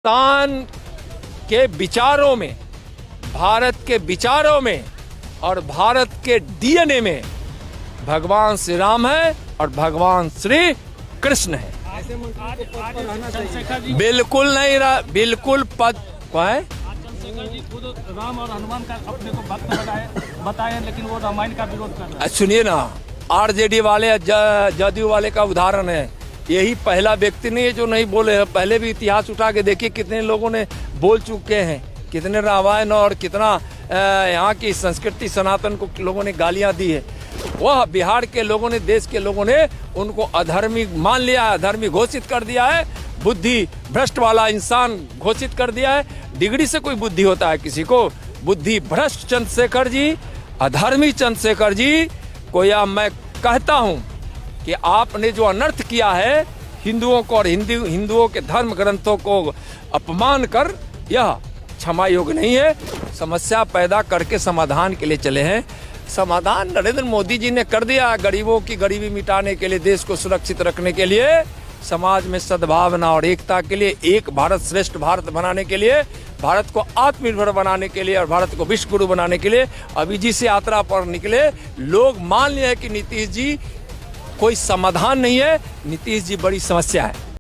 हिंदुस्तान के विचारों में, भारत के विचारों में और भारत के डीएनए में भगवान श्री राम है और भगवान श्री कृष्ण है। बिल्कुल नहीं रहा, बिल्कुल पद है। चंद्रशेखर जी खुद राम और हनुमान का अपने को भक्त बताए, लेकिन वो रामायण का विरोध कर रहे हैं। सुनिए ना, आरजेडी वाले जदयू वाले का उदाहरण है। यही पहला व्यक्ति नहीं है जो नहीं बोले है। पहले भी इतिहास उठा के देखिए कितने लोगों ने बोल चुके हैं, कितने रामायण और कितना यहाँ की संस्कृति सनातन को लोगों ने गालियाँ दी है। वह बिहार के लोगों ने, देश के लोगों ने उनको अधर्मी मान लिया है, अधर्मी घोषित कर दिया है, बुद्धि भ्रष्ट वाला इंसान घोषित कर दिया है। डिग्री से कोई बुद्धि होता है किसी को? बुद्धि भ्रष्ट चंद्रशेखर जी, अधर्मी चंद्रशेखर जी को यह मैं कहता हूँ कि आपने जो अनर्थ किया है हिंदुओं को और हिंदुओं के धर्म ग्रंथों को अपमान कर, यह क्षमा योग्य नहीं है। समस्या पैदा करके समाधान के लिए चले हैं। समाधान नरेंद्र मोदी जी ने कर दिया। गरीबों की गरीबी मिटाने के लिए, देश को सुरक्षित रखने के लिए, समाज में सद्भावना और एकता के लिए, एक भारत श्रेष्ठ भारत बनाने के लिए, भारत को आत्मनिर्भर बनाने के लिए और भारत को विश्व गुरु बनाने के लिए अभी जी से यात्रा पर निकले। लोग मान लिए कि नीतीश जी कोई समाधान नहीं है, नीतीश जी बड़ी समस्या है।